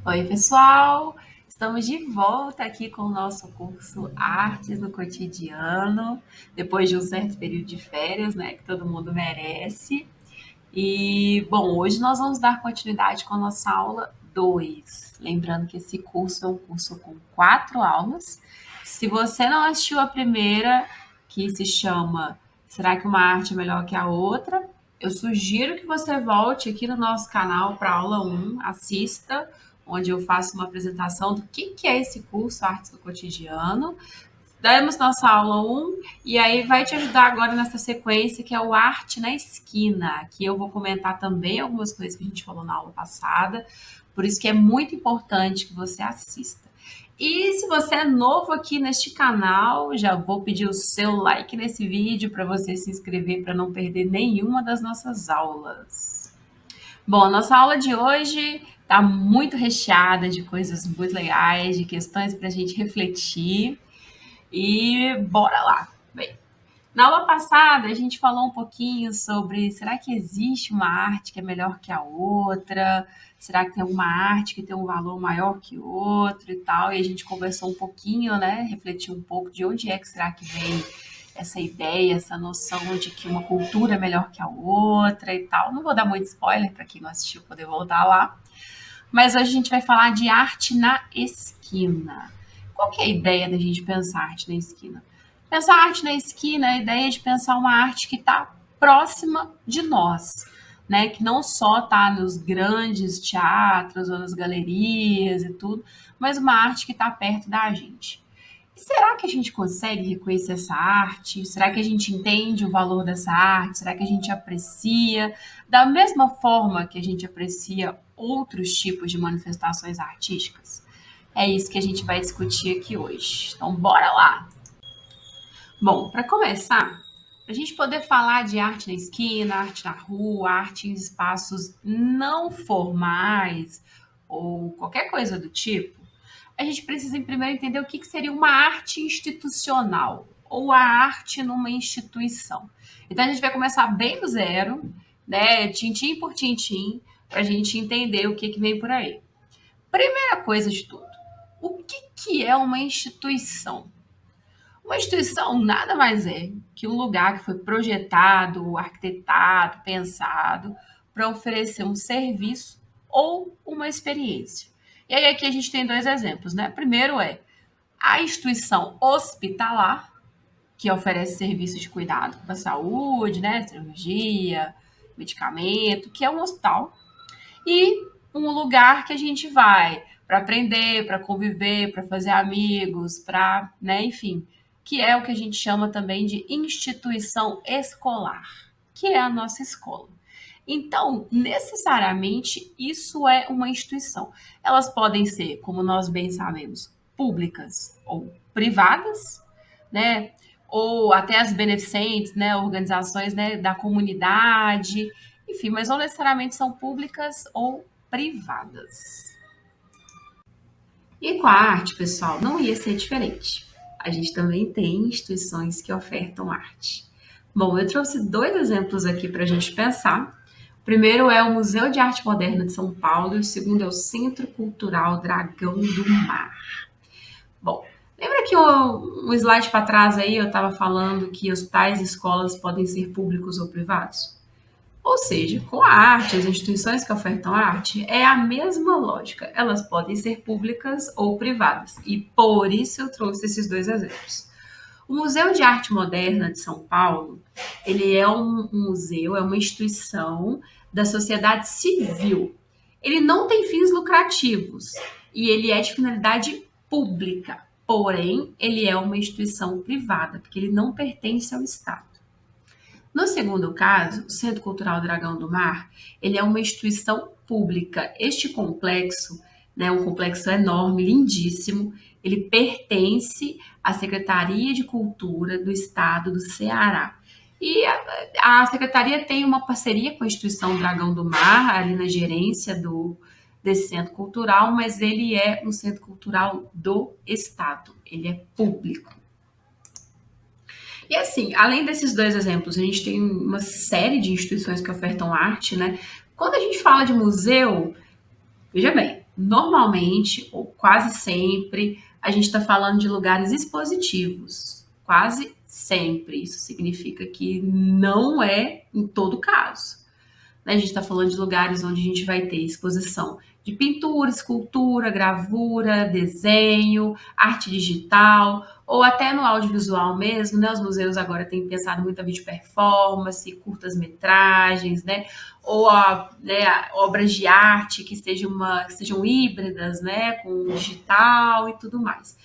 Oi, pessoal! Estamos de volta aqui com o nosso curso Artes no Cotidiano, depois de um certo período de férias, né, que todo mundo merece. E, bom, hoje nós vamos dar continuidade com a nossa aula 2. Lembrando que esse curso é um curso com 4 aulas. Se você não assistiu a primeira, que se chama Será que uma arte é melhor que a outra? Eu sugiro que você volte aqui no nosso canal para a aula 1, assista, onde eu faço uma apresentação do que é esse curso Artes do Cotidiano. Demos nossa aula 1 e aí vai te ajudar agora nessa sequência que é o Arte na Esquina. Aqui eu vou comentar também algumas coisas que a gente falou na aula passada, por isso que é muito importante que você assista. E se você é novo aqui neste canal, já vou pedir o seu like nesse vídeo para você se inscrever para não perder nenhuma das nossas aulas. Bom, a nossa aula de hoje está muito recheada de coisas muito legais, de questões para a gente refletir. E bora lá. Bem, na aula passada a gente falou um pouquinho sobre será que existe uma arte que é melhor que a outra? Será que tem alguma arte que tem um valor maior que outro e tal? E a gente conversou um pouquinho, né? Refletiu um pouco de onde é que será que vem essa ideia, essa noção de que uma cultura é melhor que a outra e tal. Não vou dar muito spoiler para quem não assistiu poder voltar lá. Mas hoje a gente vai falar de arte na esquina. Qual que é a ideia da gente pensar arte na esquina? Pensar arte na esquina é a ideia de pensar uma arte que está próxima de nós, né? Que não só está nos grandes teatros ou nas galerias e tudo, mas uma arte que está perto da gente. E será que a gente consegue reconhecer essa arte? Será que a gente entende o valor dessa arte? Será que a gente aprecia da mesma forma que a gente aprecia outros tipos de manifestações artísticas? É isso que a gente vai discutir aqui hoje. Então, bora lá! Bom, para começar, para a gente poder falar de arte na esquina, arte na rua, arte em espaços não formais ou qualquer coisa do tipo, a gente precisa primeiro entender o que seria uma arte institucional ou a arte numa instituição. Então a gente vai começar bem do zero, né, tintim por tintim, para a gente entender o que vem por aí. Primeira coisa de tudo, o que é uma instituição? Uma instituição nada mais é que um lugar que foi projetado, arquitetado, pensado para oferecer um serviço ou uma experiência. E aí aqui a gente tem dois exemplos, né? Primeiro é a instituição hospitalar, que oferece serviços de cuidado da saúde, né? Cirurgia, medicamento, que é um hospital. E um lugar que a gente vai para aprender, para conviver, para fazer amigos, para, né, enfim, que é o que a gente chama também de instituição escolar, que é a nossa escola. Então, necessariamente, isso é uma instituição. Elas podem ser, como nós bem sabemos, públicas ou privadas, né? Ou até as beneficentes, né? Organizações, né, da comunidade, enfim, mas não necessariamente são públicas ou privadas. E com a arte, pessoal, não ia ser diferente. A gente também tem instituições que ofertam arte. Bom, eu trouxe dois exemplos aqui para a gente pensar. O primeiro é o Museu de Arte Moderna de São Paulo e o segundo é o Centro Cultural Dragão do Mar. Bom, lembra que um slide para trás aí eu estava falando que hospitais e escolas podem ser públicos ou privados? Ou seja, com a arte, as instituições que ofertam arte é a mesma lógica. Elas podem ser públicas ou privadas. E por isso eu trouxe esses dois exemplos. O Museu de Arte Moderna de São Paulo, ele é um museu, é uma instituição da sociedade civil. Ele não tem fins lucrativos e ele é de finalidade pública. Porém, ele é uma instituição privada, porque ele não pertence ao Estado. No segundo caso, o Centro Cultural Dragão do Mar, ele é uma instituição pública. Este complexo, né, um complexo enorme, lindíssimo, ele pertence à Secretaria de Cultura do Estado do Ceará. E a Secretaria tem uma parceria com a instituição Dragão do Mar, ali na gerência desse centro cultural, mas ele é um centro cultural do Estado, ele é público. E assim, além desses dois exemplos, a gente tem uma série de instituições que ofertam arte, né? Quando a gente fala de museu, veja bem, Normalmente, ou quase sempre, a gente está falando de lugares expositivos. Quase sempre. Isso significa que não é em todo caso, né? A gente está falando de lugares onde a gente vai ter exposição de pintura, escultura, gravura, desenho, arte digital, ou até no audiovisual mesmo, né? Os museus agora têm pensado muito a vídeo performance, curtas-metragens, né? Ou obras de arte que sejam híbridas, né? Com digital e tudo mais.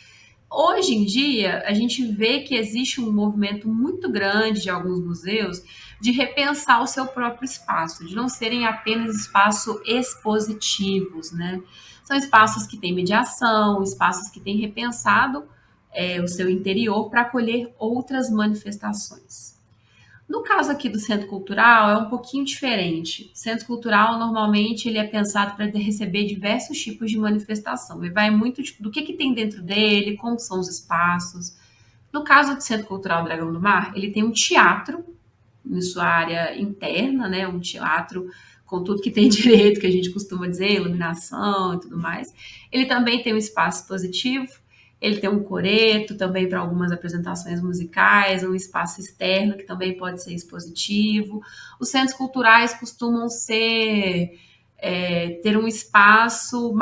Hoje em dia, a gente vê que existe um movimento muito grande de alguns museus de repensar o seu próprio espaço, de não serem apenas espaços expositivos, né? São espaços que têm mediação, espaços que têm repensado o seu interior para acolher outras manifestações. No caso aqui do centro cultural, é um pouquinho diferente. O centro cultural, normalmente, ele é pensado para receber diversos tipos de manifestação. E vai muito do que tem dentro dele, como são os espaços. No caso do Centro Cultural Dragão do Mar, ele tem um teatro em sua área interna, né? Um teatro com tudo que tem direito, que a gente costuma dizer, iluminação e tudo mais. Ele também tem um espaço expositivo, ele tem um coreto também para algumas apresentações musicais, um espaço externo que também pode ser expositivo. Os centros culturais costumam ter um espaço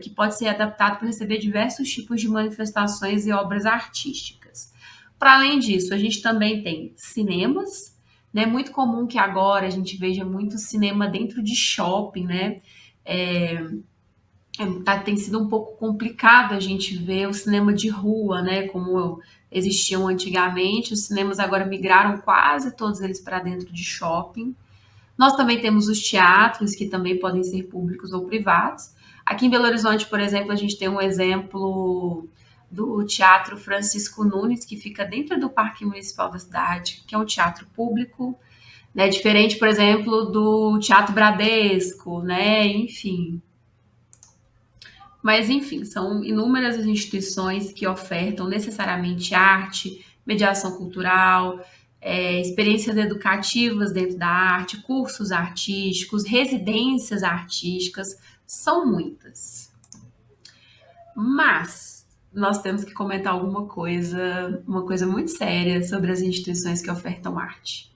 que pode ser adaptado para receber diversos tipos de manifestações e obras artísticas. Para além disso, a gente também tem cinemas, né? É muito comum que agora a gente veja muito cinema dentro de shopping, né? Tem sido um pouco complicado a gente ver o cinema de rua, né? Como existiam antigamente. Os cinemas agora migraram quase todos eles para dentro de shopping. Nós também temos os teatros, que também podem ser públicos ou privados. Aqui em Belo Horizonte, por exemplo, a gente tem um exemplo do Teatro Francisco Nunes, que fica dentro do Parque Municipal da cidade, que é um teatro público, né? Diferente, por exemplo, do Teatro Bradesco, né? Enfim. Mas, enfim, são inúmeras as instituições que ofertam necessariamente arte, mediação cultural, experiências educativas dentro da arte, cursos artísticos, residências artísticas, são muitas. Mas nós temos que comentar uma coisa muito séria sobre as instituições que ofertam arte.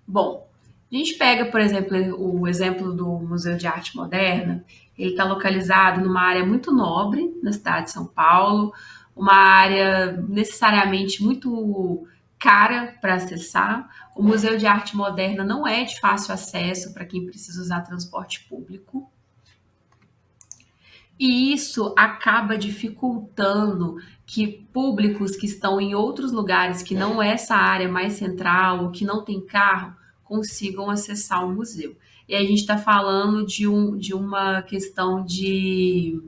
Bom, a gente pega, por exemplo, o exemplo do Museu de Arte Moderna. Ele está localizado numa área muito nobre na cidade de São Paulo, uma área necessariamente muito cara para acessar. O Museu de Arte Moderna não é de fácil acesso para quem precisa usar transporte público. E isso acaba dificultando que públicos que estão em outros lugares que não é essa área mais central, ou que não tem carro, consigam acessar o museu. E a gente está falando de uma questão de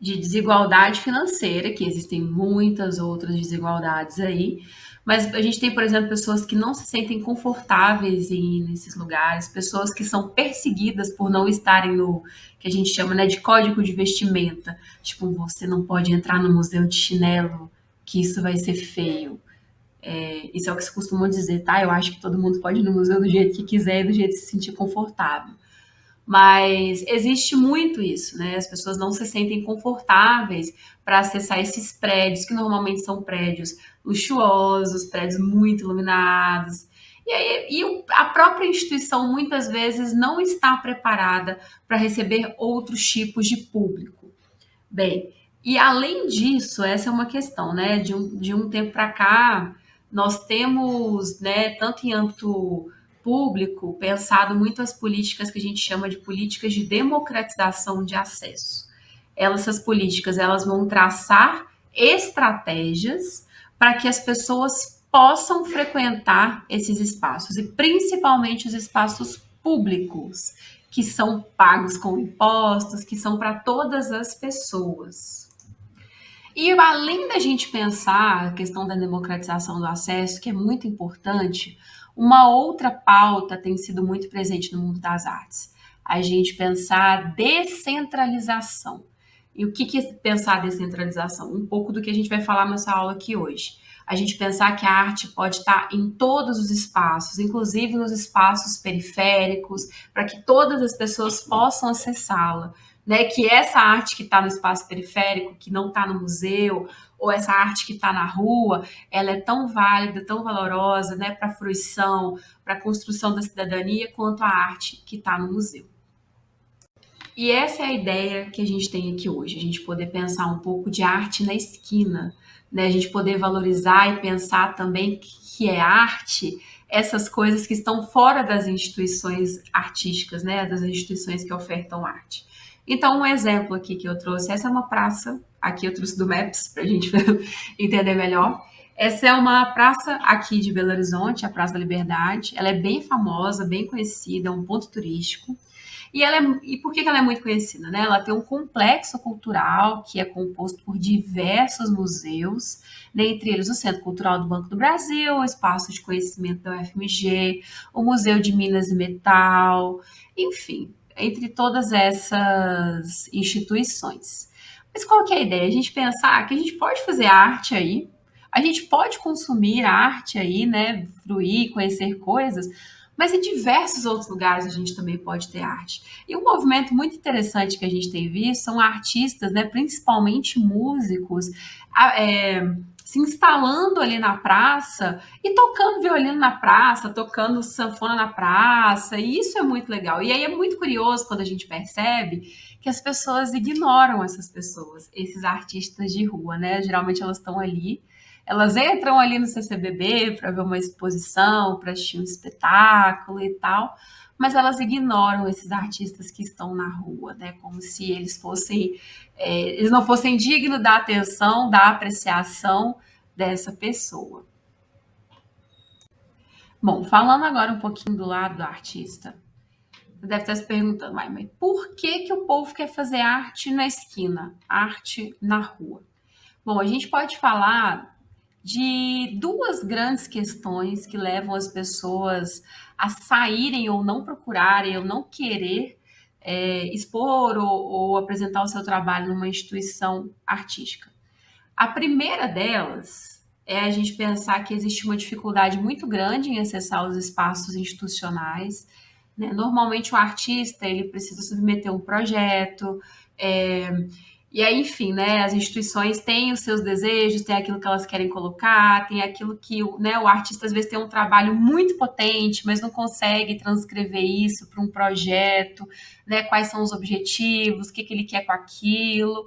desigualdade financeira, que existem muitas outras desigualdades aí, mas a gente tem, por exemplo, pessoas que não se sentem confortáveis em ir nesses lugares, pessoas que são perseguidas por não estarem no que a gente chama, né, de código de vestimenta. Tipo, você não pode entrar no museu de chinelo, que isso vai ser feio. Isso é o que se costuma dizer, tá? Eu acho que todo mundo pode ir no museu do jeito que quiser e do jeito que se sentir confortável. Mas existe muito isso, né? As pessoas não se sentem confortáveis para acessar esses prédios, que normalmente são prédios luxuosos, prédios muito iluminados. A própria instituição muitas vezes não está preparada para receber outros tipos de público. Bem, e além disso, essa é uma questão, né? De um tempo para cá, nós temos, né, tanto em âmbito público, pensado muito as políticas que a gente chama de políticas de democratização de acesso. Essas políticas, elas vão traçar estratégias para que as pessoas possam frequentar esses espaços, e principalmente os espaços públicos, que são pagos com impostos, que são para todas as pessoas. E além da gente pensar a questão da democratização do acesso, que é muito importante, uma outra pauta tem sido muito presente no mundo das artes. A gente pensar a descentralização. E o que é pensar a descentralização? Um pouco do que a gente vai falar nessa aula aqui hoje. A gente pensar que a arte pode estar em todos os espaços, inclusive nos espaços periféricos, para que todas as pessoas possam acessá-la, né? Que essa arte que está no espaço periférico, que não está no museu, ou essa arte que está na rua, ela é tão válida, tão valorosa, né, para a fruição, para a construção da cidadania, quanto a arte que está no museu. E essa é a ideia que a gente tem aqui hoje, a gente poder pensar um pouco de arte na esquina, né? A gente poder valorizar e pensar também que é arte essas coisas que estão fora das instituições artísticas, né? Das instituições que ofertam arte. Então, um exemplo aqui que eu trouxe, essa é uma praça, aqui eu trouxe do Maps para a gente entender melhor. Essa é uma praça aqui de Belo Horizonte, a Praça da Liberdade. Ela é bem famosa, bem conhecida, é um ponto turístico. E por que ela é muito conhecida? Né? Ela tem um complexo cultural que é composto por diversos museus, dentre eles o Centro Cultural do Banco do Brasil, o Espaço de Conhecimento da UFMG, o Museu de Minas e Metal, enfim, entre todas essas instituições. Mas qual que é a ideia? A gente pensar que a gente pode fazer arte aí, a gente pode consumir arte aí, né? Fruir, conhecer coisas, mas em diversos outros lugares a gente também pode ter arte. E um movimento muito interessante que a gente tem visto são artistas, né, principalmente músicos, se instalando ali na praça e tocando violino na praça, tocando sanfona na praça, e isso é muito legal. E aí é muito curioso quando a gente percebe que as pessoas ignoram essas pessoas, esses artistas de rua, né? Geralmente elas estão ali, elas entram ali no CCBB para ver uma exposição, para assistir um espetáculo e tal, mas elas ignoram esses artistas que estão na rua, né? Como se eles fossem, eles não fossem dignos da atenção, da apreciação dessa pessoa. Bom, falando agora um pouquinho do lado do artista, você deve estar se perguntando, mas por que o povo quer fazer arte na esquina, arte na rua? Bom, a gente pode falar de duas grandes questões que levam as pessoas a saírem ou não procurarem ou não querer expor ou apresentar o seu trabalho numa instituição artística. A primeira delas é a gente pensar que existe uma dificuldade muito grande em acessar os espaços institucionais, né? Normalmente o artista ele precisa submeter um projeto, e aí, enfim, né, as instituições têm os seus desejos, têm aquilo que elas querem colocar, tem aquilo que né, o artista às vezes tem um trabalho muito potente, mas não consegue transcrever isso para um projeto, né, quais são os objetivos, o que, que ele quer com aquilo.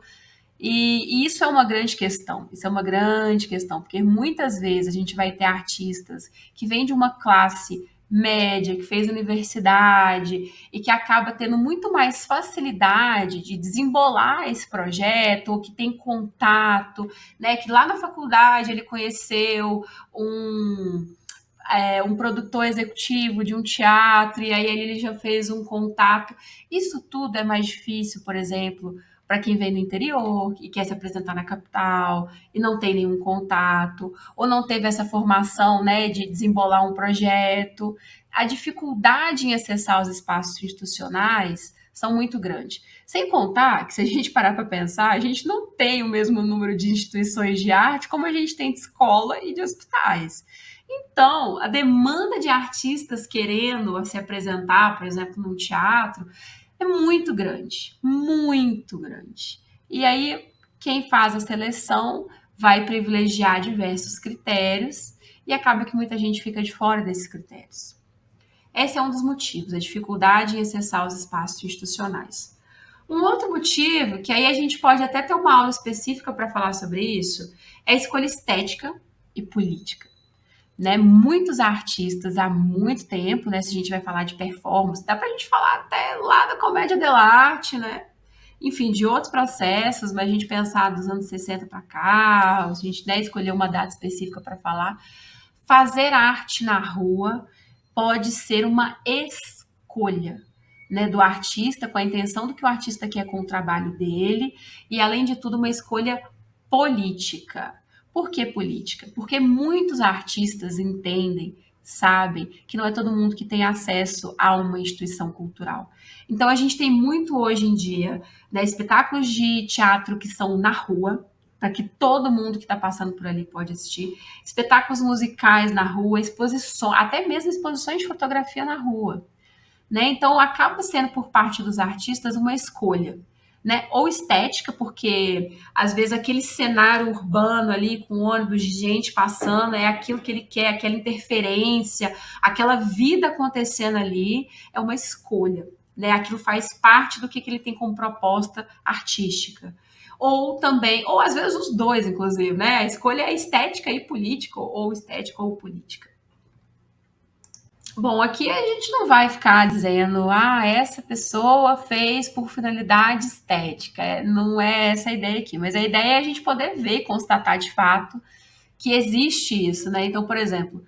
E isso é uma grande questão, isso é uma grande questão, porque muitas vezes a gente vai ter artistas que vêm de uma classe média, que fez universidade e que acaba tendo muito mais facilidade de desembolar esse projeto, ou que tem contato, né? Que lá na faculdade ele conheceu um, um produtor executivo de um teatro, e aí ele já fez um contato. Isso tudo é mais difícil, por exemplo, para quem vem do interior e quer se apresentar na capital e não tem nenhum contato, ou não teve essa formação, né, de desembolar um projeto. A dificuldade em acessar os espaços institucionais são muito grandes. Sem contar que, se a gente parar para pensar, a gente não tem o mesmo número de instituições de arte como a gente tem de escola e de hospitais. Então, a demanda de artistas querendo se apresentar, por exemplo, num teatro, é muito grande, muito grande. E aí, quem faz a seleção vai privilegiar diversos critérios e acaba que muita gente fica de fora desses critérios. Esse é um dos motivos, a dificuldade em acessar os espaços institucionais. Um outro motivo, que aí a gente pode até ter uma aula específica para falar sobre isso, é a escolha estética e política. Né? Muitos artistas há muito tempo, né? Se a gente vai falar de performance, dá para a gente falar até lá da comédia dell'arte, né? Enfim, de outros processos, mas a gente pensar dos anos 60 para cá, a gente né, escolher uma data específica para falar. Fazer arte na rua pode ser uma escolha, né, do artista, com a intenção do que o artista quer com o trabalho dele, e além de tudo, uma escolha política. Por que política? Porque muitos artistas entendem, sabem, que não é todo mundo que tem acesso a uma instituição cultural. Então, a gente tem muito hoje em dia né, espetáculos de teatro que são na rua, para que todo mundo que está passando por ali pode assistir, espetáculos musicais na rua, exposições, até mesmo exposições de fotografia na rua. Né? Então, acaba sendo por parte dos artistas uma escolha. né? Ou estética, porque às vezes aquele cenário urbano ali com ônibus de gente passando é aquilo que ele quer, aquela interferência, aquela vida acontecendo ali é uma escolha, né? Aquilo faz parte do que ele tem como proposta artística. Ou também, ou às vezes os dois, inclusive, né? A escolha é estética e política, ou estética ou política. Bom, aqui a gente não vai ficar dizendo, essa pessoa fez por finalidade estética. Não é essa a ideia aqui, mas a ideia é a gente poder ver, constatar de fato que existe isso, né? Então, por exemplo,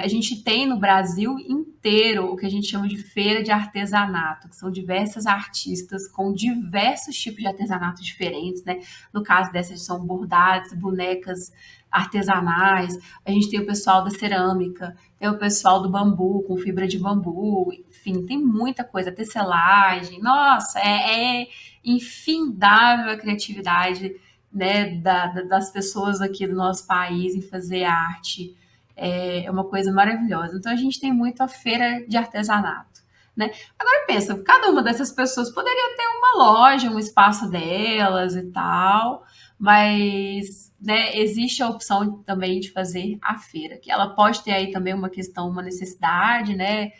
a gente tem no Brasil inteiro o que a gente chama de feira de artesanato, que são diversas artistas com diversos tipos de artesanato diferentes, né? No caso dessas são bordados, bonecas artesanais, a gente tem o pessoal da cerâmica, tem o pessoal do bambu, com fibra de bambu, enfim, tem muita coisa, tecelagem, nossa, é infindável a criatividade, né, das pessoas aqui do nosso país em fazer arte. É uma coisa maravilhosa. Então a gente tem muito a feira de artesanato, né? Agora pensa, cada uma dessas pessoas poderia ter uma loja, um espaço delas e tal, mas, né, existe a opção também de fazer a feira, que ela pode ter aí também uma questão, uma necessidade, né,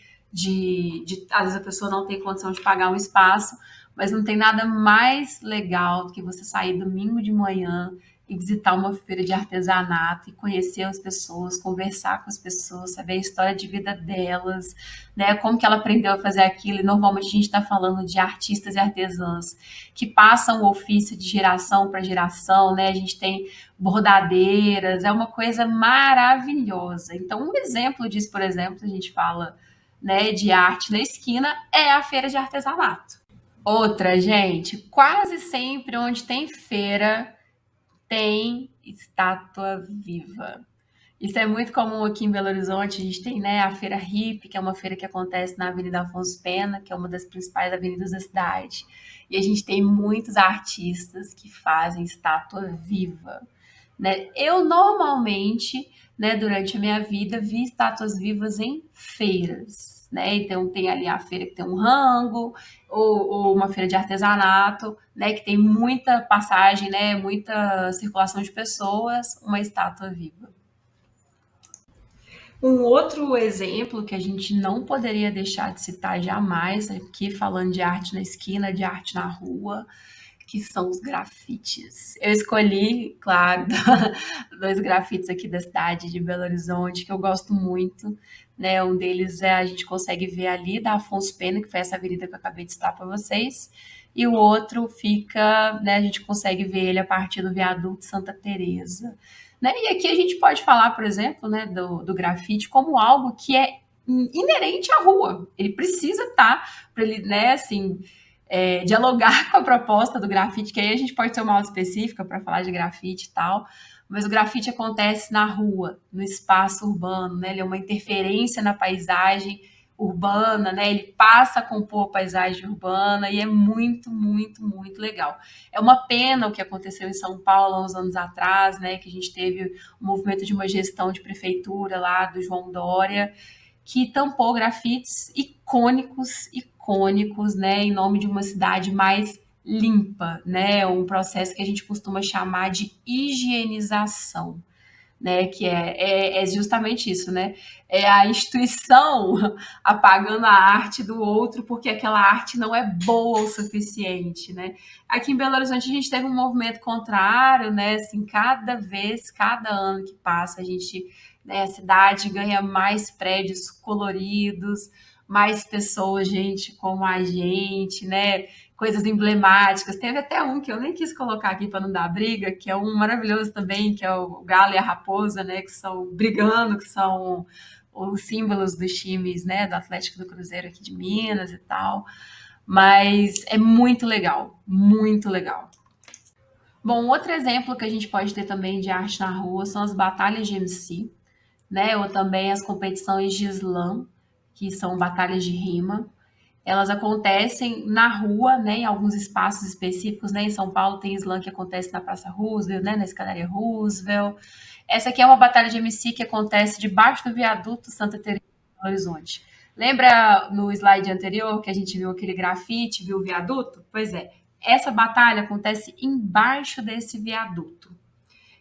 às vezes a pessoa não tem condição de pagar um espaço, mas não tem nada mais legal do que você sair domingo de manhã e visitar uma feira de artesanato e conhecer as pessoas, conversar com as pessoas, saber a história de vida delas, né? Como que ela aprendeu a fazer aquilo. E normalmente a gente está falando de artistas e artesãs que passam o ofício de geração para geração, né? A gente tem bordadeiras, é uma coisa maravilhosa. Então, um exemplo disso, por exemplo, a gente fala, né, de arte na esquina, é a feira de artesanato. Outra, gente, quase sempre onde tem feira tem estátua viva. Isso é muito comum aqui em Belo Horizonte. A gente tem, né, a Feira Hippie, que é uma feira que acontece na Avenida Afonso Pena, que é uma das principais avenidas da cidade. E a gente tem muitos artistas que fazem estátua viva, né? Eu normalmente, né, durante a minha vida, vi estátuas vivas em feiras, né? Então tem ali a feira que tem um rango, ou uma feira de artesanato, né, que tem muita passagem, né, muita circulação de pessoas, uma estátua viva. Um outro exemplo que a gente não poderia deixar de citar jamais aqui, falando de arte na esquina, de arte na rua, que são os grafites. Eu escolhi, claro, dois grafites aqui da cidade de Belo Horizonte que eu gosto muito, né? Um deles a gente consegue ver ali da Afonso Pena, que foi essa avenida que eu acabei de citar para vocês, e o outro fica, né? A gente consegue ver ele a partir do viaduto Santa Teresa, né? E aqui a gente pode falar, por exemplo, né, do grafite como algo que é inerente à rua. Ele precisa estar para ele, né, assim, dialogar com a proposta do grafite, que aí a gente pode ter uma aula específica para falar de grafite e tal, mas o grafite acontece na rua, no espaço urbano, né? Ele é uma interferência na paisagem urbana, né? Ele passa a compor a paisagem urbana e é muito, muito, muito legal. É uma pena o que aconteceu em São Paulo há uns anos atrás, né? Que a gente teve o movimento de uma gestão de prefeitura lá do João Dória, que tampou grafites icônicos, né, em nome de uma cidade mais limpa, né, um processo que a gente costuma chamar de higienização, né, que é justamente isso, né, é a instituição apagando a arte do outro porque aquela arte não é boa o suficiente, né. Aqui em Belo Horizonte a gente teve um movimento contrário, né, assim, cada ano que passa a gente, né, a cidade ganha mais prédios coloridos, mais pessoas, gente como a gente, né, coisas emblemáticas. Teve até um que eu nem quis colocar aqui para não dar briga, que é um maravilhoso também, que é o Galo e a Raposa, né, que são brigando, que são os símbolos dos times, né, do Atlético do Cruzeiro aqui de Minas e tal. Mas é muito legal, muito legal. Bom, outro exemplo que a gente pode ter também de arte na rua são as batalhas de MC, né? Ou também as competições de slam, que são batalhas de rima. Elas acontecem na rua, né, em alguns espaços específicos, né? Em São Paulo tem slam que acontece na Praça Roosevelt, né, na Escadaria Roosevelt. Essa aqui é uma batalha de MC que acontece debaixo do viaduto Santa Teresa de Belo Horizonte. Lembra no slide anterior que a gente viu aquele grafite, viu o viaduto? Pois é, essa batalha acontece embaixo desse viaduto.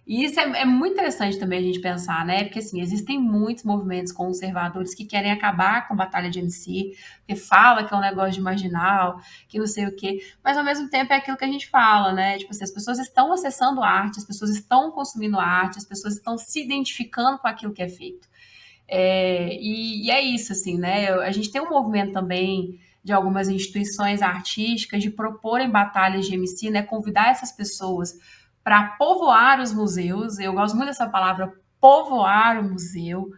E isso é muito interessante também a gente pensar, né? Porque assim, existem muitos movimentos conservadores que querem acabar com a batalha de MC, que fala que é um negócio de marginal, que não sei o quê, mas ao mesmo tempo é aquilo que a gente fala, né? Tipo assim, as pessoas estão acessando arte, as pessoas estão consumindo arte, as pessoas estão se identificando com aquilo que é feito. E é isso, assim, né? A gente tem um movimento também de algumas instituições artísticas de proporem batalhas de MC, né? Convidar essas pessoas para povoar os museus. Eu gosto muito dessa palavra, povoar o museu.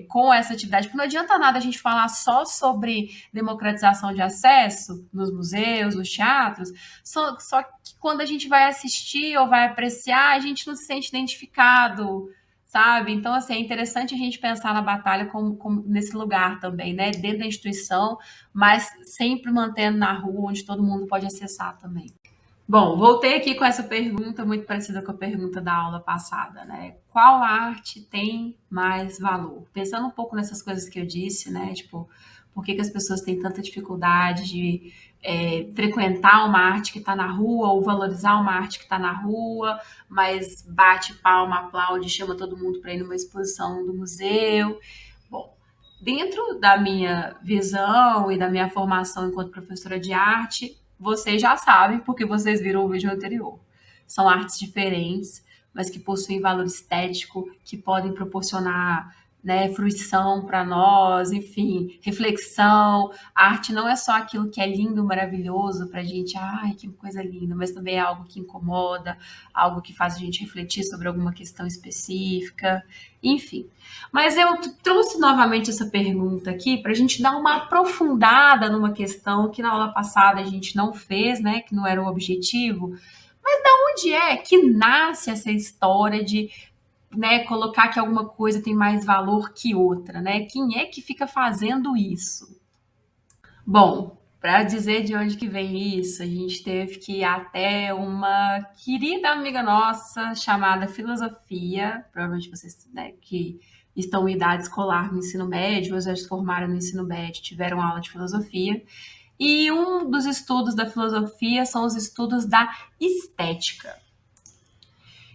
Com essa atividade, porque não adianta nada a gente falar só sobre democratização de acesso nos museus, nos teatros, só que quando a gente vai assistir ou vai apreciar, a gente não se sente identificado, sabe? Então, assim, é interessante a gente pensar na batalha como nesse lugar também, né? Dentro da instituição, mas sempre mantendo na rua, onde todo mundo pode acessar também. Bom, voltei aqui com essa pergunta muito parecida com a pergunta da aula passada, né? Qual arte tem mais valor? Pensando um pouco nessas coisas que eu disse, né? Tipo, por que as pessoas têm tanta dificuldade de frequentar uma arte que está na rua ou valorizar uma arte que está na rua, mas bate palma, aplaude, chama todo mundo para ir numa exposição do museu. Bom, dentro da minha visão e da minha formação enquanto professora de arte, vocês já sabem, porque vocês viram o vídeo anterior. São artes diferentes, mas que possuem valor estético, que podem proporcionar, né, fruição para nós, enfim, reflexão. A arte não é só aquilo que é lindo, maravilhoso para a gente, ai, que coisa linda, mas também é algo que incomoda, algo que faz a gente refletir sobre alguma questão específica, enfim. Mas eu trouxe novamente essa pergunta aqui para a gente dar uma aprofundada numa questão que na aula passada a gente não fez, né? Que não era o objetivo. Mas da onde é que nasce essa história de, né, colocar que alguma coisa tem mais valor que outra, né? Quem é que fica fazendo isso? Bom, para dizer de onde que vem isso, a gente teve que ir até uma querida amiga nossa chamada Filosofia, provavelmente vocês, né, que estão em idade escolar no ensino médio, ou já se formaram no ensino médio, tiveram aula de filosofia. E um dos estudos da filosofia são os estudos da estética.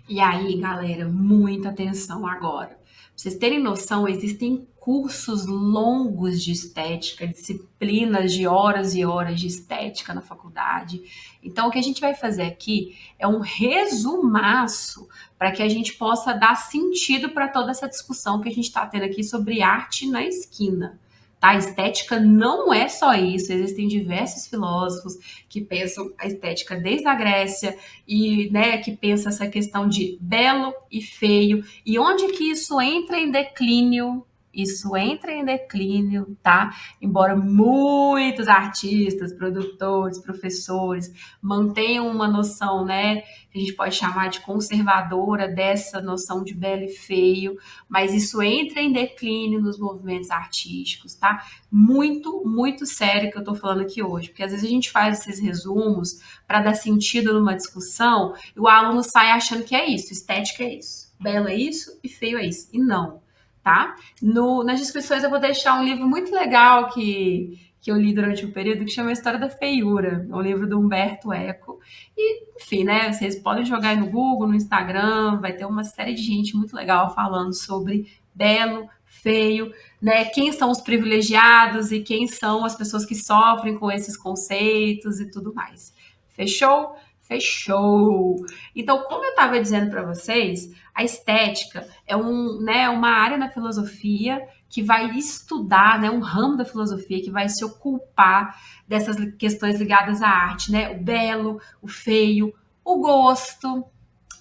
E aí, galera, muita atenção agora. Pra vocês terem noção, existem cursos longos de estética, disciplinas de horas e horas de estética na faculdade. Então, o que a gente vai fazer aqui é um resumaço para que a gente possa dar sentido para toda essa discussão que a gente está tendo aqui sobre arte na esquina. Tá? A estética não é só isso, existem diversos filósofos que pensam a estética desde a Grécia, e, né, que pensa essa questão de belo e feio, e onde que isso entra em declínio. Isso entra em declínio, tá? Embora muitos artistas, produtores, professores mantenham uma noção, né, que a gente pode chamar de conservadora dessa noção de belo e feio, mas isso entra em declínio nos movimentos artísticos, tá? Muito, muito sério que eu tô falando aqui hoje, porque às vezes a gente faz esses resumos para dar sentido numa discussão, e o aluno sai achando que é isso, estética é isso, belo é isso e feio é isso. E não, tá? Nas descrições eu vou deixar um livro muito legal que eu li durante o período, que chama A História da Feiura, é um livro do Humberto Eco. E, enfim, né, vocês podem jogar aí no Google, no Instagram, vai ter uma série de gente muito legal falando sobre belo, feio, né? Quem são os privilegiados e quem são as pessoas que sofrem com esses conceitos e tudo mais. Fechou? Fechou! Então, como eu estava dizendo para vocês, a estética é né, uma área na filosofia que vai estudar, né, um ramo da filosofia que vai se ocupar dessas questões ligadas à arte, né? O belo, o feio, o gosto,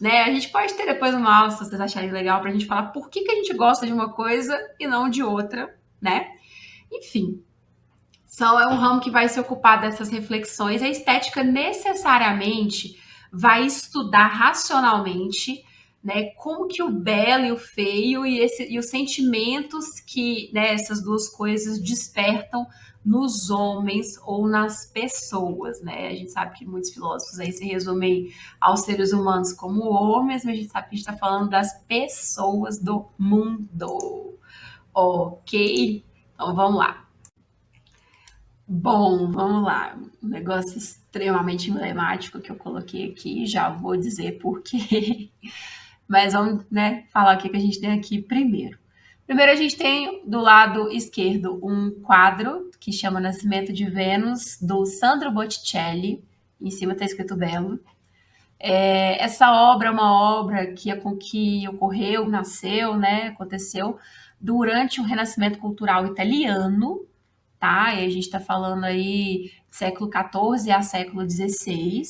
né? A gente pode ter depois uma aula, se vocês acharem legal, para a gente falar por que a gente gosta de uma coisa e não de outra, né? Enfim, é um ramo que vai se ocupar dessas reflexões. A estética necessariamente vai estudar racionalmente, né, como que o belo e o feio e os sentimentos que, né, essas duas coisas despertam nos homens ou nas pessoas, né? A gente sabe que muitos filósofos aí se resumem aos seres humanos como homens, mas a gente sabe que a gente está falando das pessoas do mundo. Ok? Então vamos lá. Bom, vamos lá. Um negócio extremamente emblemático que eu coloquei aqui, já vou dizer por quê. Mas vamos, né, falar o que que a gente tem aqui primeiro. Primeiro, a gente tem do lado esquerdo um quadro que chama Nascimento de Vênus, do Sandro Botticelli. Em cima está escrito Belo. Essa obra é uma obra que ocorreu, nasceu, né, aconteceu durante o Renascimento Cultural Italiano, tá? E a gente está falando aí século XIV a século XVI,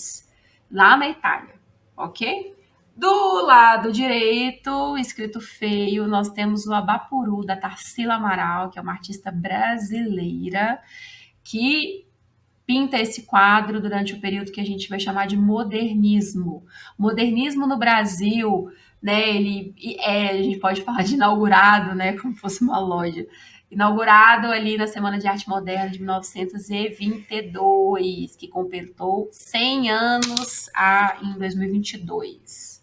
lá na Itália, ok? Do lado direito, escrito feio, nós temos o Abapuru, da Tarsila Amaral, que é uma artista brasileira, que pinta esse quadro durante o período que a gente vai chamar de modernismo. Modernismo no Brasil, né, a gente pode falar de inaugurado, né, como fosse uma loja. Inaugurado ali na Semana de Arte Moderna de 1922, que completou 100 anos em 2022.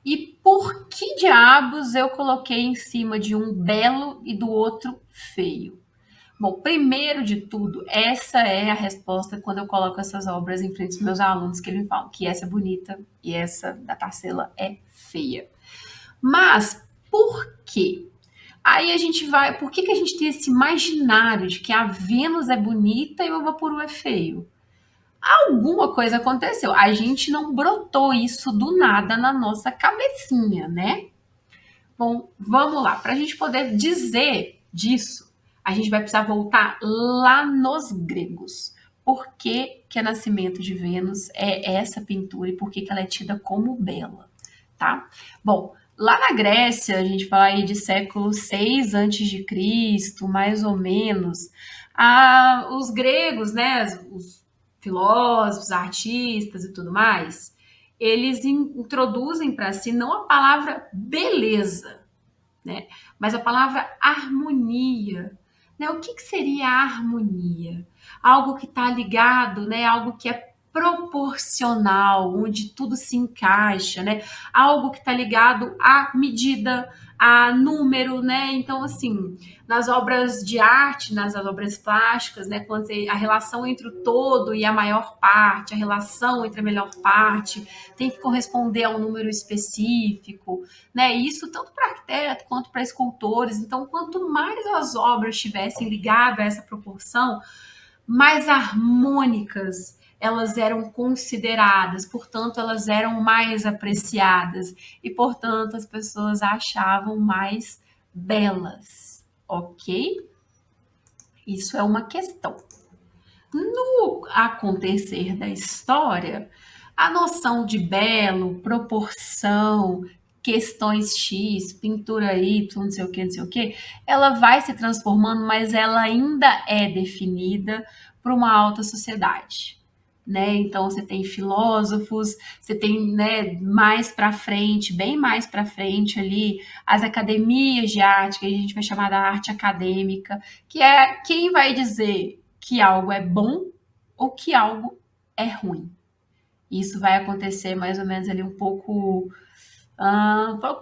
E por que diabos eu coloquei em cima de um belo e do outro feio? Bom, primeiro de tudo, essa é a resposta quando eu coloco essas obras em frente aos meus alunos, que eles falam que essa é bonita e essa da Tarsila é feia. Mas por quê? Aí a gente vai. Por que, que a gente tem esse imaginário de que a Vênus é bonita e o Vaporu é feio? Alguma coisa aconteceu. A gente não brotou isso do nada na nossa cabecinha, né? Bom, vamos lá. Para a gente poder dizer disso, a gente vai precisar voltar lá nos gregos. Por que, que a Nascimento de Vênus é essa pintura e por que, que ela é tida como bela, tá? Bom, lá na Grécia, a gente fala aí de século 6 antes de Cristo, mais ou menos, os gregos, né, os filósofos, artistas e tudo mais, eles introduzem para si não a palavra beleza, né? Mas a palavra harmonia, né? O que, que seria a harmonia? Algo que está ligado, né? Algo que é proporcional, onde tudo se encaixa, né? Algo que está ligado à medida, a número, né? Então, assim, nas obras de arte, nas obras plásticas, né? Quando a relação entre o todo e a maior parte, a relação entre a melhor parte tem que corresponder a um número específico, né? Isso tanto para arquiteto quanto para escultores. Então, quanto mais as obras estivessem ligadas a essa proporção, mais harmônicas elas eram consideradas, portanto, elas eram mais apreciadas e, portanto, as pessoas achavam mais belas, ok? Isso é uma questão. No acontecer da história, a noção de belo, proporção, questões X, pintura Y, não sei o que, não sei o que, ela vai se transformando, mas ela ainda é definida por uma alta sociedade. Né? Então você tem filósofos, você tem, né, mais para frente, bem mais para frente ali, as academias de arte, que a gente vai chamar da arte acadêmica, que é quem vai dizer que algo é bom ou que algo é ruim. Isso vai acontecer mais ou menos ali um pouco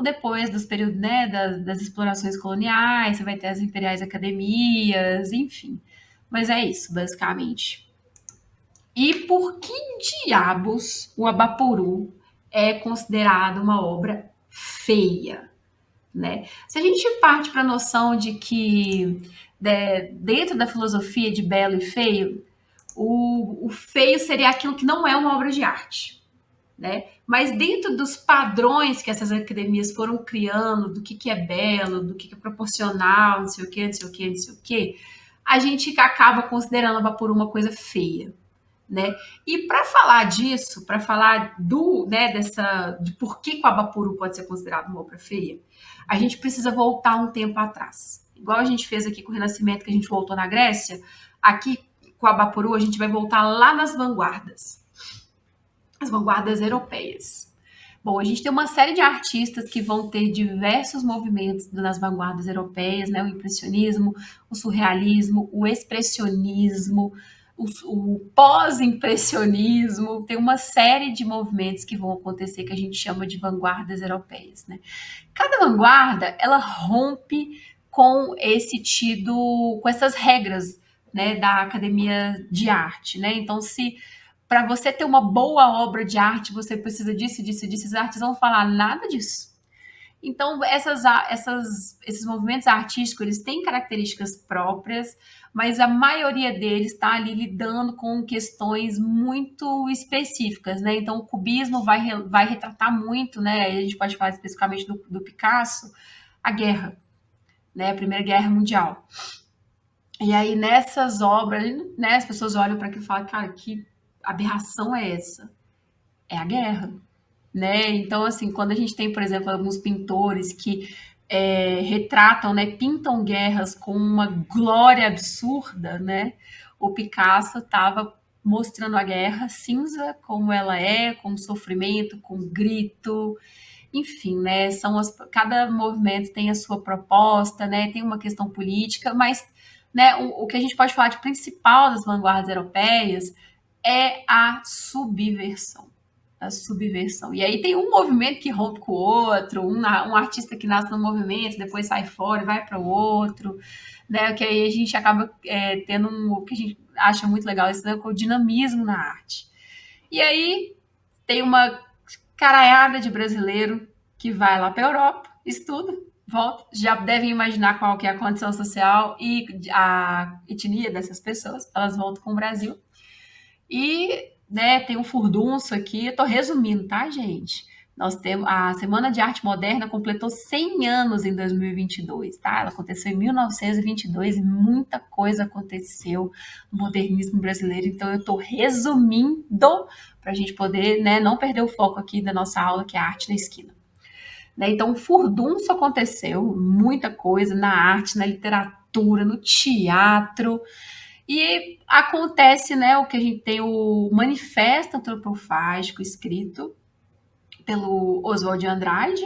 depois dos períodos, né, das explorações coloniais, você vai ter as imperiais academias, enfim. Mas é isso, basicamente. E por que diabos o Abapuru é considerado uma obra feia, né? Se a gente parte para a noção de que dentro da filosofia de belo e feio, o feio seria aquilo que não é uma obra de arte, né? Mas dentro dos padrões que essas academias foram criando, do que é belo, do que é proporcional, não sei o que, não sei o que, não sei o que, a gente acaba considerando a Vapor uma coisa feia, né? E para falar disso, para falar né, de por que o Abapuru pode ser considerado uma obra feia, a gente precisa voltar um tempo atrás. Igual a gente fez aqui com o Renascimento, que a gente voltou na Grécia, aqui com o Abapuru a gente vai voltar lá nas vanguardas, as vanguardas europeias. Bom, a gente tem uma série de artistas que vão ter diversos movimentos nas vanguardas europeias, né? O impressionismo, o surrealismo, o expressionismo, o pós-impressionismo, tem uma série de movimentos que vão acontecer que a gente chama de vanguardas europeias, né? Cada vanguarda, ela rompe com com essas regras, né, da academia de arte, né? Então, se para você ter uma boa obra de arte, você precisa disso, disso, disso, os artistas vão falar nada disso. Então, esses movimentos artísticos, eles têm características próprias, mas a maioria deles está ali lidando com questões muito específicas, né? Então, o cubismo vai retratar muito, né? A gente pode falar especificamente do Picasso, a guerra, né? A Primeira Guerra Mundial. E aí, nessas obras, né, as pessoas olham para aquilo e falam, cara, que aberração é essa? É a guerra, né? Então, assim, quando a gente tem, por exemplo, alguns pintores que retratam, né, pintam guerras com uma glória absurda, né? O Picasso estava mostrando a guerra cinza como ela é, com sofrimento, com grito, enfim, né? Cada movimento tem a sua proposta, né? Tem uma questão política, mas, né, o que a gente pode falar de principal das vanguardas europeias é a subversão. A subversão. E aí tem um movimento que rompe com o outro, um artista que nasce no movimento, depois sai fora e vai para o outro, né? Que aí a gente acaba tendo o que a gente acha muito legal, esse, né, o dinamismo na arte. E aí tem uma caraiada de brasileiro que vai lá para a Europa, estuda, volta, já devem imaginar qual que é a condição social e a etnia dessas pessoas, elas voltam com o Brasil e, né, tem um furdunço aqui, eu tô resumindo, tá, gente? Nós temos a Semana de Arte Moderna completou 100 anos em 2022, tá? Ela aconteceu em 1922 e muita coisa aconteceu no modernismo brasileiro, então eu tô resumindo para a gente poder, né, não perder o foco aqui da nossa aula, que é a arte na esquina. Né? Então, o furdunço aconteceu, muita coisa na arte, na literatura, no teatro, e acontece, né, o que a gente tem o Manifesto Antropofágico escrito pelo Oswald de Andrade.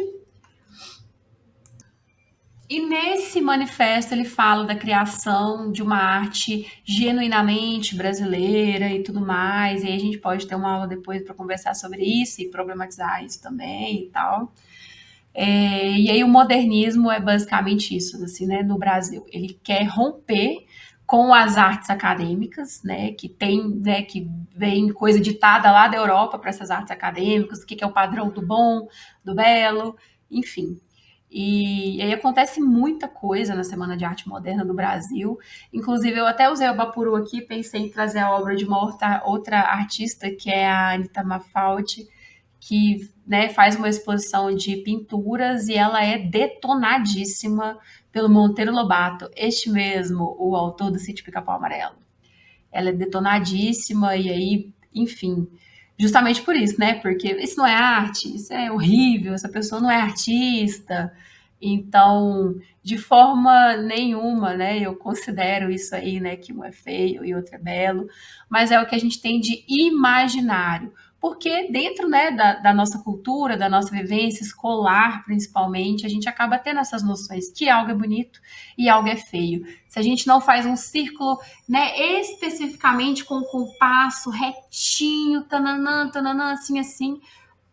E nesse manifesto ele fala da criação de uma arte genuinamente brasileira e tudo mais. E aí a gente pode ter uma aula depois para conversar sobre isso e problematizar isso também e tal. E aí o modernismo é basicamente isso, assim, né, no Brasil. Ele quer romper com as artes acadêmicas, né, que tem, né, que vem coisa ditada lá da Europa para essas artes acadêmicas, o que é o padrão do bom, do belo, enfim. E aí acontece muita coisa na Semana de Arte Moderna no Brasil. Inclusive, eu até usei o Bapuru aqui, pensei em trazer a obra de uma outra artista, que é a Anita Mafaldi, que, né, faz uma exposição de pinturas e ela é detonadíssima pelo Monteiro Lobato, este mesmo, o autor do Sítio Pica-Pau Amarelo. Ela é detonadíssima e aí, enfim, justamente por isso, né? Porque isso não é arte, isso é horrível, essa pessoa não é artista. Então, de forma nenhuma, né, eu considero isso aí, né, que um é feio e outro é belo, mas é o que a gente tem de imaginário. Porque dentro, né, da nossa cultura, da nossa vivência escolar, principalmente, a gente acaba tendo essas noções que algo é bonito e algo é feio. Se a gente não faz um círculo, né, especificamente com um compasso retinho, tananã, tananã, assim, assim,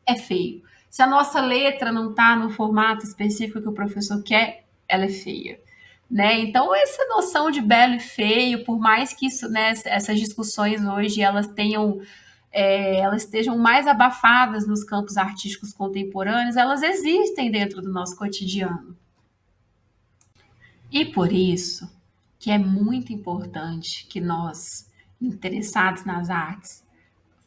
é feio. Se a nossa letra não está no formato específico que o professor quer, ela é feia. Né? Então, essa noção de belo e feio, por mais que isso, né, essas discussões hoje elas estejam mais abafadas nos campos artísticos contemporâneos, elas existem dentro do nosso cotidiano. E por isso que é muito importante que nós, interessados nas artes,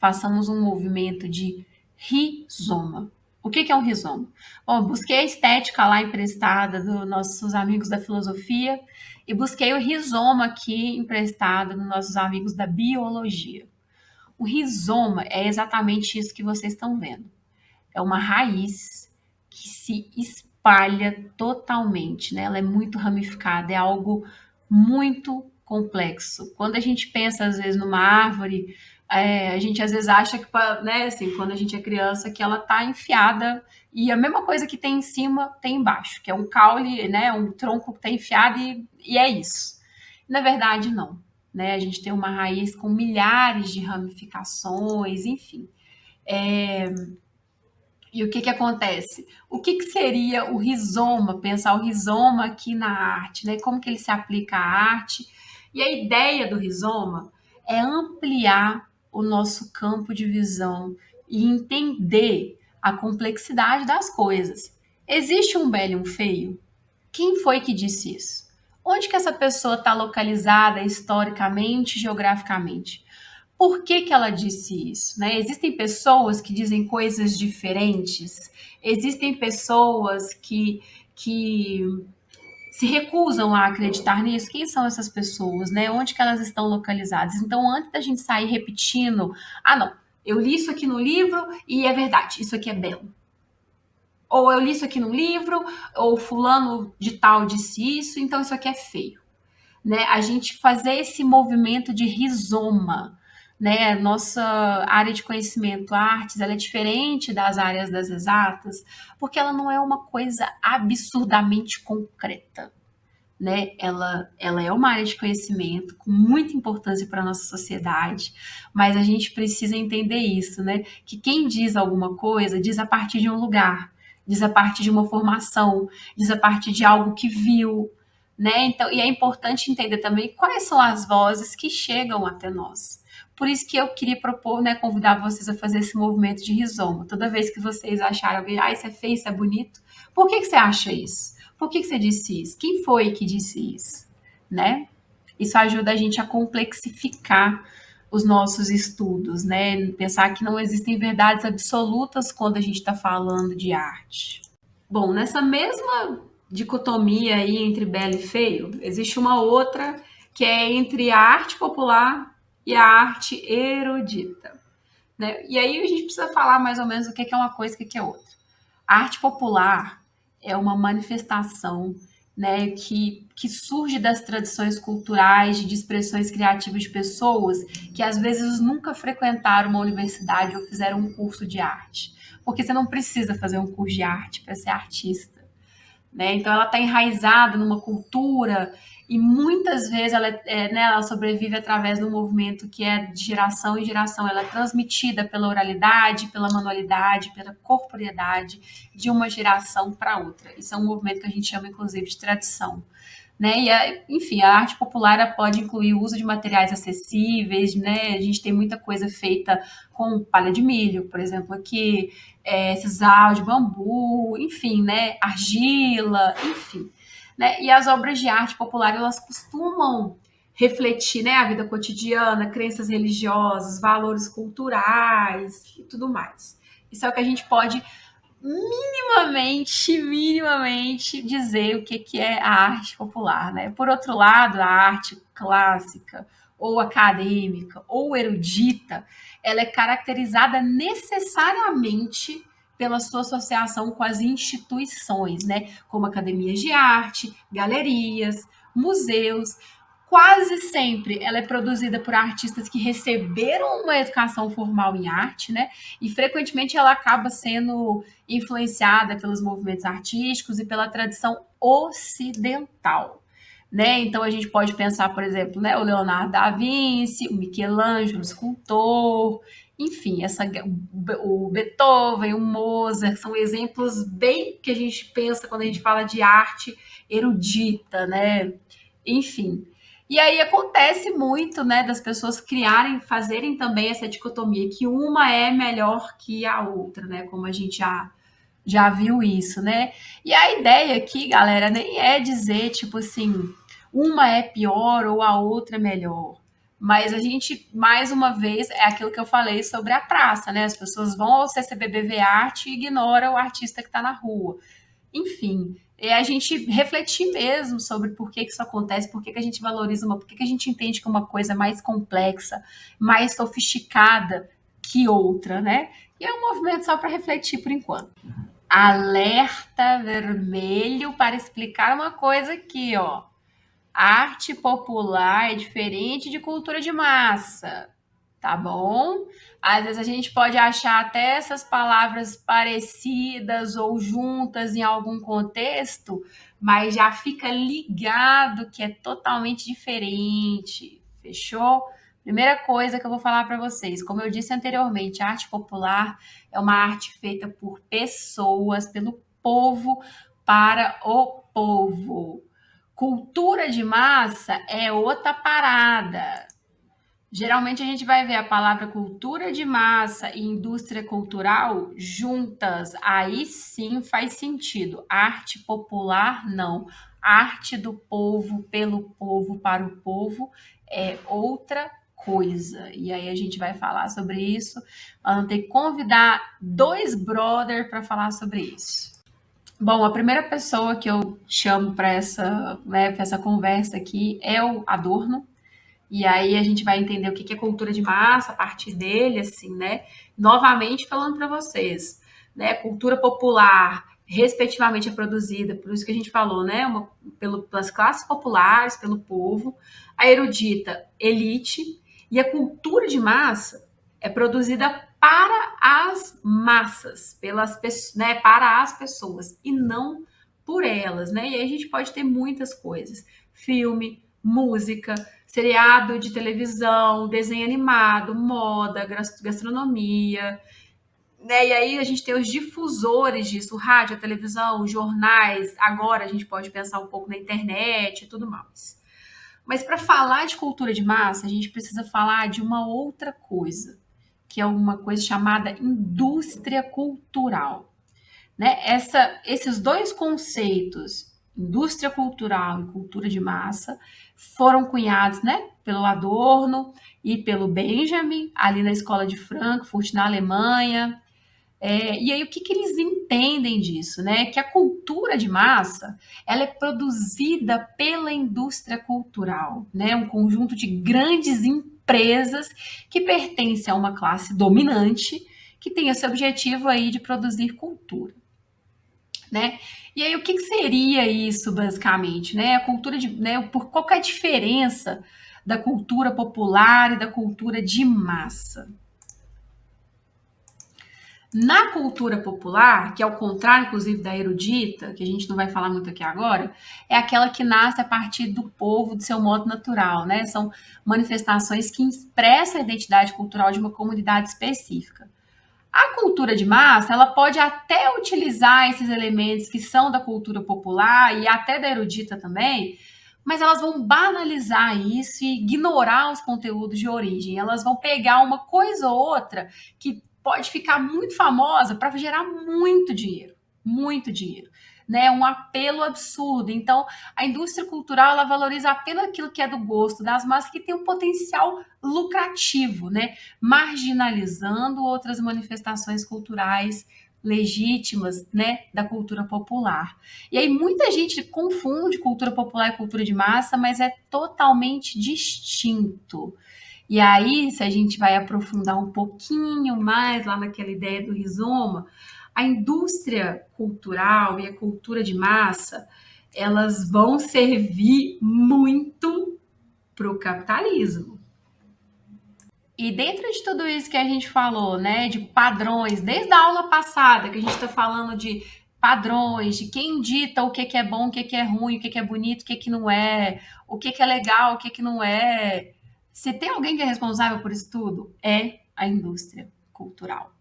façamos um movimento de rizoma. O que é um rizoma? Bom, busquei a estética lá emprestada dos nossos amigos da filosofia e busquei o rizoma aqui emprestado dos nossos amigos da biologia. O rizoma é exatamente isso que vocês estão vendo. É uma raiz que se espalha totalmente, né? Ela é muito ramificada, é algo muito complexo. Quando a gente pensa, às vezes, numa árvore, a gente às vezes acha que, né, assim, quando a gente é criança, que ela está enfiada e a mesma coisa que tem em cima tem embaixo, que é um caule, né, um tronco que está enfiado e é isso. Na verdade, não. Né? A gente tem uma raiz com milhares de ramificações, enfim. E o que que acontece? O que que seria o rizoma? Pensar o rizoma aqui na arte, né? Como que ele se aplica à arte? E a ideia do rizoma é ampliar o nosso campo de visão e entender a complexidade das coisas. Existe um belo e um feio? Quem foi que disse isso? Onde que essa pessoa está localizada historicamente, geograficamente? Por que que ela disse isso, né? Existem pessoas que dizem coisas diferentes, existem pessoas que se recusam a acreditar nisso. Quem são essas pessoas, né? Onde que elas estão localizadas? Então, antes da gente sair repetindo, ah, não, eu li isso aqui no livro e é verdade, isso aqui é belo. Ou eu li isso aqui no livro, ou fulano de tal disse isso, então isso aqui é feio, né? A gente fazer esse movimento de rizoma, né? Nossa área de conhecimento, artes, ela é diferente das áreas das exatas, porque ela não é uma coisa absurdamente concreta, né? Ela é uma área de conhecimento com muita importância para a nossa sociedade, mas a gente precisa entender isso, né? Que quem diz alguma coisa diz a partir de um lugar, diz a partir de uma formação, diz a partir de algo que viu, né? Então, e é importante entender também quais são as vozes que chegam até nós. Por isso que eu queria propor, né, convidar vocês a fazer esse movimento de rizoma. Toda vez que vocês acharem alguém, ah, isso é feio, isso é bonito, por que que você acha isso? Por que que você disse isso? Quem foi que disse isso? Né? Isso ajuda a gente a complexificar os nossos estudos, né? Pensar que não existem verdades absolutas quando a gente está falando de arte. Bom, nessa mesma dicotomia aí entre belo e feio, existe uma outra que é entre a arte popular e a arte erudita, né? E aí a gente precisa falar mais ou menos o que é uma coisa e o que é outra. A arte popular é uma manifestação, né, que surge das tradições culturais, de expressões criativas de pessoas que às vezes nunca frequentaram uma universidade ou fizeram um curso de arte. Porque você não precisa fazer um curso de arte para ser artista, né? Então ela está enraizada numa cultura e muitas vezes né, ela sobrevive através do movimento que é de geração em geração. Ela é transmitida pela oralidade, pela manualidade, pela corporeidade de uma geração para outra. Isso é um movimento que a gente chama, inclusive, de tradição. Né? Enfim, a arte popular pode incluir o uso de materiais acessíveis, né? A gente tem muita coisa feita com palha de milho, por exemplo, aqui, sisal de bambu, enfim, né? Argila, enfim. Né? E as obras de arte popular, elas costumam refletir, né, a vida cotidiana, crenças religiosas, valores culturais e tudo mais. Isso é o que a gente pode minimamente dizer o que é a arte popular, né? Por outro lado, a arte clássica ou acadêmica ou erudita, ela é caracterizada necessariamente pela sua associação com as instituições, né? Como academias de arte, galerias, museus. Quase sempre ela é produzida por artistas que receberam uma educação formal em arte, né? E frequentemente ela acaba sendo influenciada pelos movimentos artísticos e pela tradição ocidental. Né? Então a gente pode pensar, por exemplo, né, o Leonardo da Vinci, o Michelangelo, o escultor, enfim, o Beethoven, o Mozart, são exemplos bem que a gente pensa quando a gente fala de arte erudita, né? Enfim. E aí acontece muito, né, das pessoas criarem, fazerem também essa dicotomia, que uma é melhor que a outra, né? Como a gente já viu isso, né? E a ideia aqui, galera, nem é dizer, tipo assim, uma é pior ou a outra é melhor. Mas a gente, mais uma vez, é aquilo que eu falei sobre a praça, né? As pessoas vão ao CCBB ver arte e ignoram o artista que está na rua. Enfim, é a gente refletir mesmo sobre por que isso acontece, por que a gente valoriza por que a gente entende que uma coisa é mais complexa, mais sofisticada que outra, né? E é um movimento só para refletir por enquanto. Alerta vermelho para explicar uma coisa aqui, ó. Arte popular é diferente de cultura de massa, tá bom? Às vezes a gente pode achar até essas palavras parecidas ou juntas em algum contexto, mas já fica ligado que é totalmente diferente, fechou? Primeira coisa que eu vou falar para vocês, como eu disse anteriormente, a arte popular é uma arte feita por pessoas, pelo povo, para o povo. Cultura de massa é outra parada. Geralmente a gente vai ver a palavra cultura de massa e indústria cultural juntas. Aí sim faz sentido. Arte popular, não. Arte do povo, pelo povo, para o povo é outra coisa. E aí a gente vai falar sobre isso. Vamos ter que convidar dois brothers para falar sobre isso. Bom, a primeira pessoa que eu chamo para pra essa conversa aqui é o Adorno. E aí a gente vai entender o que é cultura de massa a partir dele, assim, né? Novamente falando para vocês, né? Cultura popular, respectivamente, é produzida, por isso que a gente falou, né? Pelas classes populares, pelo povo, a erudita, elite, e a cultura de massa é produzida para as massas, né? Para as pessoas, e não por elas, né? E aí a gente pode ter muitas coisas: filme, música, seriado de televisão, desenho animado, moda, gastronomia, né? E aí a gente tem os difusores disso, rádio, televisão, jornais. Agora a gente pode pensar um pouco na internet e tudo mais. Mas para falar de cultura de massa, a gente precisa falar de uma outra coisa, que é uma coisa chamada indústria cultural, né? Esses dois conceitos, indústria cultural e cultura de massa, foram cunhados, né, pelo Adorno e pelo Benjamin, ali na escola de Frankfurt, na Alemanha. E aí, o que eles entendem disso, né? Que a cultura de massa, ela é produzida pela indústria cultural, né? Um conjunto de grandes empresas que pertencem a uma classe dominante que tem esse objetivo aí de produzir cultura, né? E aí, o que seria isso, basicamente, né? A cultura de, né? Qual que é a diferença da cultura popular e da cultura de massa? Na cultura popular, que é o contrário, inclusive, da erudita, que a gente não vai falar muito aqui agora, é aquela que nasce a partir do povo, de seu modo natural, né? São manifestações que expressam a identidade cultural de uma comunidade específica. A cultura de massa, ela pode até utilizar esses elementos que são da cultura popular e até da erudita também, mas elas vão banalizar isso e ignorar os conteúdos de origem. Elas vão pegar uma coisa ou outra que pode ficar muito famosa para gerar muito dinheiro, né? Um apelo absurdo. Então, a indústria cultural, ela valoriza apenas aquilo que é do gosto das massas, que tem um potencial lucrativo, né? Marginalizando outras manifestações culturais legítimas, né, da cultura popular. E aí muita gente confunde cultura popular e cultura de massa, mas é totalmente distinto. E aí, se a gente vai aprofundar um pouquinho mais lá naquela ideia do rizoma, a indústria cultural e a cultura de massa, elas vão servir muito para o capitalismo. E dentro de tudo isso que a gente falou, né, de padrões, desde a aula passada, que a gente está falando de padrões, de quem dita o que é bom, o que é ruim, o que é bonito, o que não é, o que é legal, o que não é. Se tem alguém que é responsável por isso tudo, é a indústria cultural.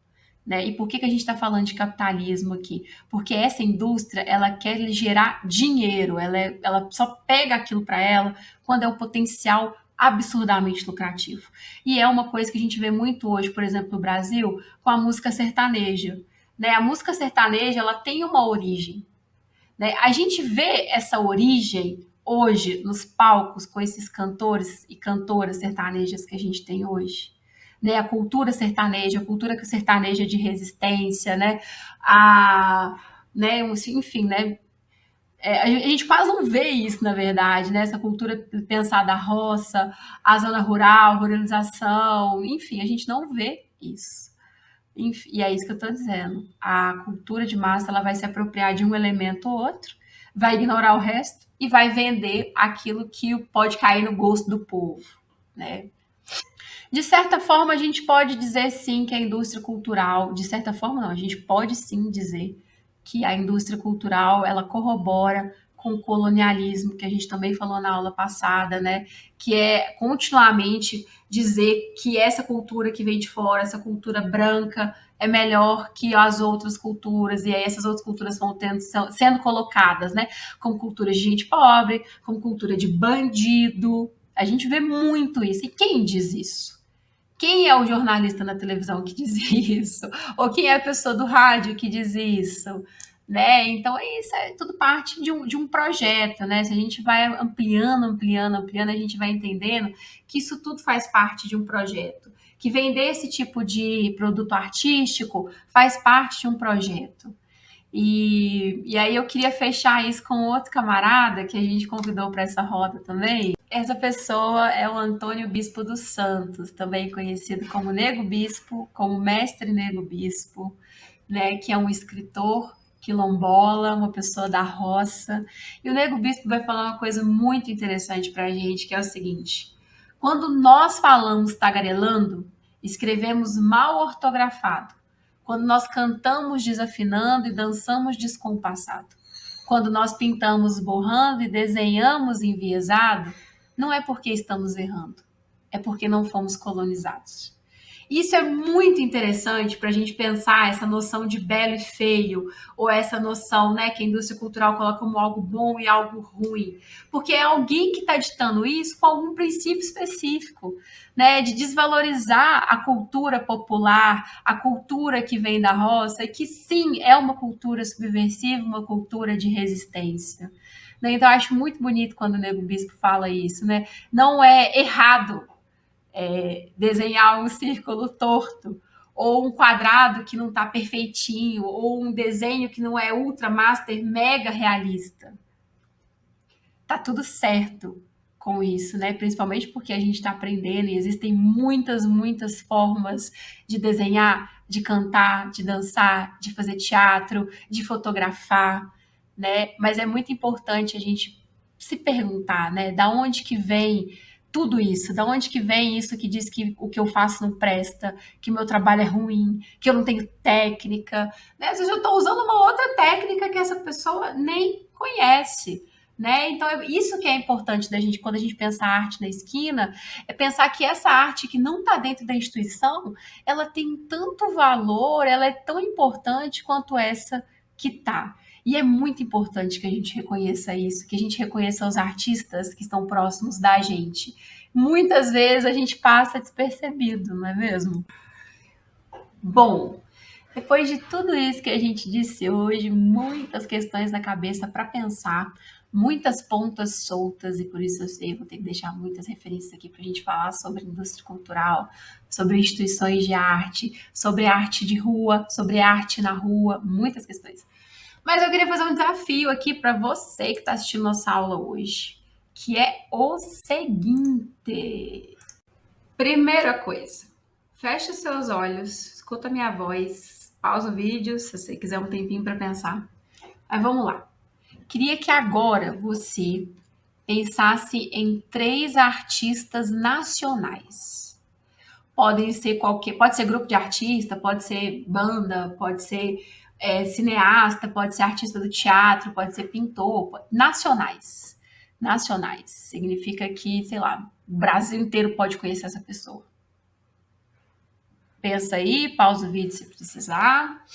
Né? E por que a gente está falando de capitalismo aqui? Porque essa indústria, ela quer gerar dinheiro, ela só pega aquilo para ela quando é um potencial absurdamente lucrativo. E é uma coisa que a gente vê muito hoje, por exemplo, no Brasil, com a música sertaneja. Né? A música sertaneja, ela tem uma origem. Né? A gente vê essa origem hoje nos palcos com esses cantores e cantoras sertanejas que a gente tem hoje. Né, a cultura sertaneja de resistência, né, né, enfim, né, a gente quase não vê isso, na verdade, né, essa cultura pensada a roça, a zona rural, ruralização, enfim, a gente não vê isso. Enfim, e é isso que eu estou dizendo. A cultura de massa, ela vai se apropriar de um elemento ou outro, vai ignorar o resto e vai vender aquilo que pode cair no gosto do povo, né? De certa forma, a gente pode dizer sim que a indústria cultural, de certa forma não, a gente pode sim dizer que a indústria cultural, ela corrobora com o colonialismo, que a gente também falou na aula passada, né? Que é continuamente dizer que essa cultura que vem de fora, essa cultura branca, é melhor que as outras culturas, e aí essas outras culturas vão sendo colocadas, né? Como cultura de gente pobre, como cultura de bandido. A gente vê muito isso. E quem diz isso? Quem é o jornalista na televisão que diz isso? Ou quem é a pessoa do rádio que diz isso? Né? Então, isso é tudo parte de um projeto, né? Se a gente vai ampliando, a gente vai entendendo que isso tudo faz parte de um projeto. Que vender esse tipo de produto artístico faz parte de um projeto. E aí eu queria fechar isso com outro camarada que a gente convidou para essa roda também. Essa pessoa é o Antônio Bispo dos Santos, também conhecido como Nego Bispo, como Mestre Nego Bispo, né, que é um escritor quilombola, uma pessoa da roça. E o Nego Bispo vai falar uma coisa muito interessante para a gente, que é o seguinte: quando nós falamos tagarelando, escrevemos mal ortografado. Quando nós cantamos desafinando e dançamos descompassado. Quando nós pintamos borrando e desenhamos enviesado, não é porque estamos errando, é porque não fomos colonizados. Isso é muito interessante para a gente pensar essa noção de belo e feio, ou essa noção, né, que a indústria cultural coloca como algo bom e algo ruim, porque é alguém que está ditando isso com algum princípio específico, né, de desvalorizar a cultura popular, a cultura que vem da roça, e que sim, é uma cultura subversiva, uma cultura de resistência. Né? Então, eu acho muito bonito quando o Nego Bispo fala isso, né? Não é errado desenhar um círculo torto, ou um quadrado que não está perfeitinho, ou um desenho que não é ultra, master, mega realista. Tá tudo certo com isso, né? Principalmente porque a gente está aprendendo e existem muitas formas de desenhar, de cantar, de dançar, de fazer teatro, de fotografar, né? Mas é muito importante a gente se perguntar, né? Da onde que vem tudo isso? Da onde que vem isso que diz que o que eu faço não presta, que o meu trabalho é ruim, que eu não tenho técnica, né? Às vezes eu estou usando uma outra técnica que essa pessoa nem conhece. Né? Então, isso que é importante da gente, quando a gente pensa a arte na esquina, é pensar que essa arte que não está dentro da instituição, ela tem tanto valor, ela é tão importante quanto essa que está. E é muito importante que a gente reconheça isso, que a gente reconheça os artistas que estão próximos da gente. Muitas vezes a gente passa despercebido, não é mesmo? Bom, depois de tudo isso que a gente disse hoje, muitas questões na cabeça para pensar, muitas pontas soltas, e por isso eu sei, vou ter que deixar muitas referências aqui para a gente falar sobre indústria cultural, sobre instituições de arte, sobre arte de rua, sobre arte na rua, muitas questões. Mas eu queria fazer um desafio aqui para você que está assistindo nossa aula hoje, que é o seguinte. Primeira coisa, feche seus olhos, escuta a minha voz, pausa o vídeo se você quiser um tempinho para pensar. Mas vamos lá. Queria que agora você pensasse em 3 artistas nacionais. Podem ser qualquer, pode ser grupo de artista, pode ser banda, pode ser cineasta, pode ser artista do teatro, pode ser pintor, nacionais. Nacionais. Significa que, sei lá, o Brasil inteiro pode conhecer essa pessoa. Pensa aí, pausa o vídeo se precisar.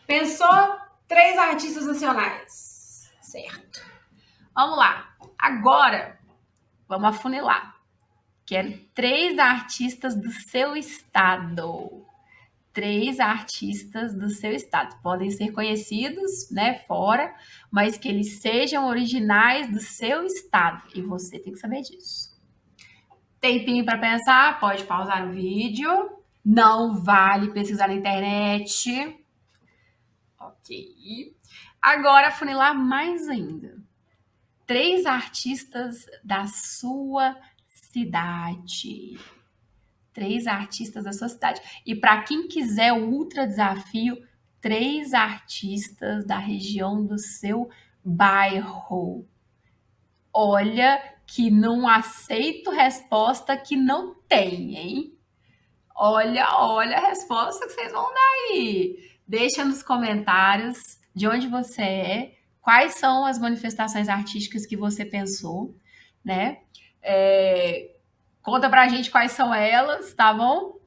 Pensou? 3 artistas nacionais. Certo. Vamos lá. Agora, vamos afunilar. Quero 3 artistas do seu estado. 3 artistas do seu estado. Podem ser conhecidos, né, fora, mas que eles sejam originais do seu estado. E você tem que saber disso. Tempinho para pensar, pode pausar o vídeo. Não vale pesquisar na internet. Ok. Agora, funilar mais ainda. 3 artistas da sua cidade. 3 artistas da sua cidade. E para quem quiser o ultra desafio, 3 artistas da região do seu bairro. Olha que não aceito resposta que não tem, hein? Olha a resposta que vocês vão dar aí. Deixa nos comentários de onde você é, quais são as manifestações artísticas que você pensou, né? É, conta pra gente quais são elas, tá bom?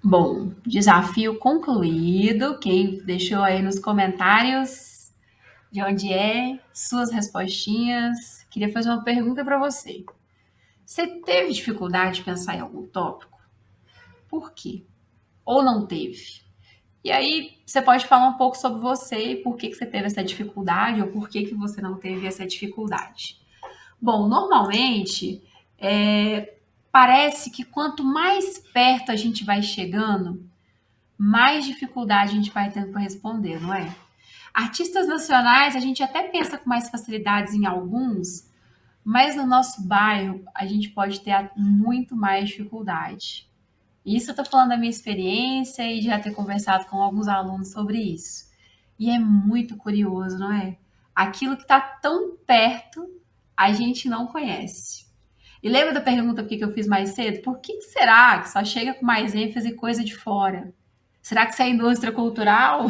Bom, desafio concluído. Quem deixou aí nos comentários de onde é, suas respostinhas. Queria fazer uma pergunta para você. Você teve dificuldade de pensar em algum tópico? Por quê? Ou não teve? E aí, você pode falar um pouco sobre você e por que que você teve essa dificuldade ou por que que você não teve essa dificuldade. Bom, normalmente, parece que quanto mais perto a gente vai chegando, mais dificuldade a gente vai tendo para responder, não é? Artistas nacionais, a gente até pensa com mais facilidades em alguns, mas no nosso bairro a gente pode ter muito mais dificuldade. Isso eu estou falando da minha experiência e de já ter conversado com alguns alunos sobre isso. E é muito curioso, não é? Aquilo que está tão perto, a gente não conhece. E lembra da pergunta que eu fiz mais cedo? Por que será que só chega com mais ênfase coisa de fora? Será que isso é indústria cultural?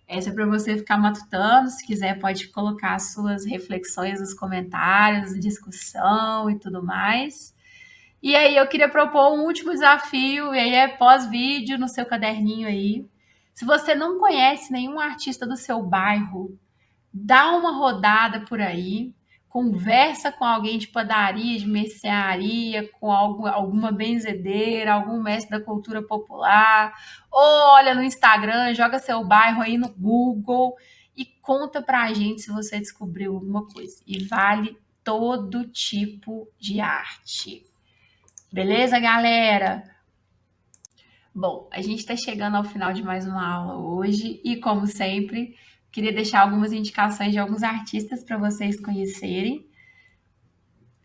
Essa é para você ficar matutando. Se quiser, pode colocar suas reflexões nos comentários, discussão e tudo mais. E aí, eu queria propor um último desafio, e aí é pós-vídeo no seu caderninho aí. Se você não conhece nenhum artista do seu bairro, dá uma rodada por aí, conversa com alguém de padaria, de mercearia, com alguma benzedeira, algum mestre da cultura popular, ou olha no Instagram, joga seu bairro aí no Google e conta pra gente se você descobriu alguma coisa. E vale todo tipo de arte. Beleza, galera? Bom, a gente está chegando ao final de mais uma aula hoje e, como sempre, queria deixar algumas indicações de alguns artistas para vocês conhecerem.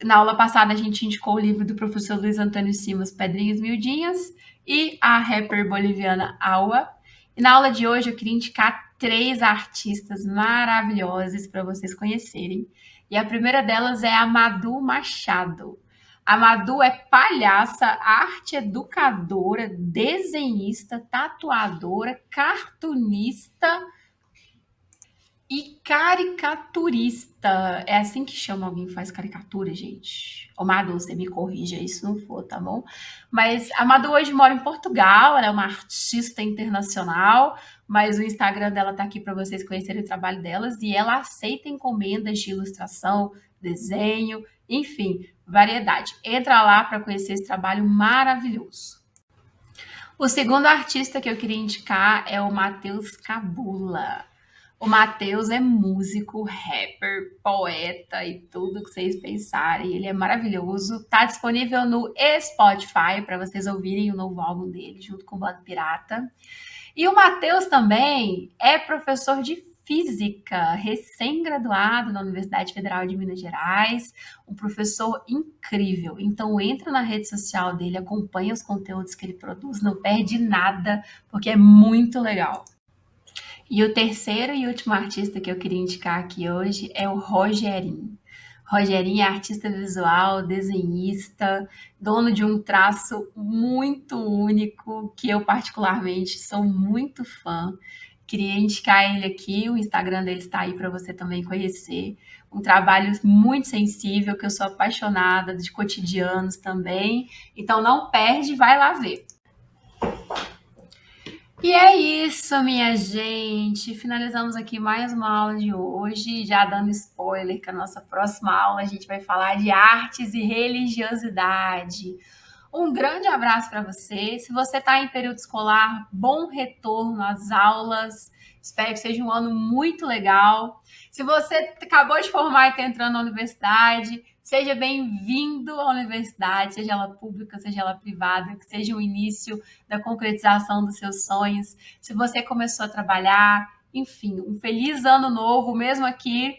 Na aula passada, a gente indicou o livro do professor Luiz Antônio Simas, Pedrinhas Miudinhas, e a rapper boliviana Aua. E na aula de hoje, eu queria indicar três artistas maravilhosas para vocês conhecerem. E a primeira delas é a Madu Machado. A Madu é palhaça, arte educadora, desenhista, tatuadora, cartunista e caricaturista. É assim que chama alguém que faz caricatura, gente? Ô, Madu, você me corrija aí se não for, tá bom? Mas a Madu hoje mora em Portugal, ela é uma artista internacional, mas o Instagram dela tá aqui para vocês conhecerem o trabalho delas e ela aceita encomendas de ilustração, desenho, enfim, variedade. Entra lá para conhecer esse trabalho maravilhoso. O segundo artista que eu queria indicar é o Matheus Cabula. O Matheus é músico, rapper, poeta e tudo que vocês pensarem. Ele é maravilhoso. Tá disponível no Spotify para vocês ouvirem o novo álbum dele, junto com o Bando Pirata. E o Matheus também é professor de física, recém-graduado na Universidade Federal de Minas Gerais, um professor incrível. Então entra na rede social dele, acompanha os conteúdos que ele produz, não perde nada, porque é muito legal. E o terceiro e último artista que eu queria indicar aqui hoje é o Rogerinho. Rogerinho é artista visual, desenhista, dono de um traço muito único, que eu particularmente sou muito fã. Queria indicar ele aqui, o Instagram dele está aí para você também conhecer. Um trabalho muito sensível, que eu sou apaixonada, de cotidianos também. Então não perde, vai lá ver. E é isso, minha gente. Finalizamos aqui mais uma aula de hoje, já dando spoiler que a nossa próxima aula a gente vai falar de artes e religiosidade. Um grande abraço para você. Se você está em período escolar, bom retorno às aulas. Espero que seja um ano muito legal. Se você acabou de formar e está entrando na universidade, seja bem-vindo à universidade, seja ela pública, seja ela privada, que seja o início da concretização dos seus sonhos. Se você começou a trabalhar, enfim, um feliz ano novo, mesmo aqui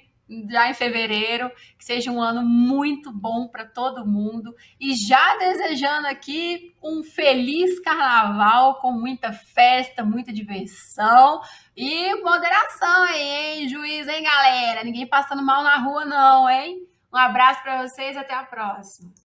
já em fevereiro, que seja um ano muito bom para todo mundo e já desejando aqui um feliz carnaval com muita festa, muita diversão e moderação aí, hein, juiz, hein, galera? Ninguém passando mal na rua não, hein? Um abraço para vocês, até a próxima.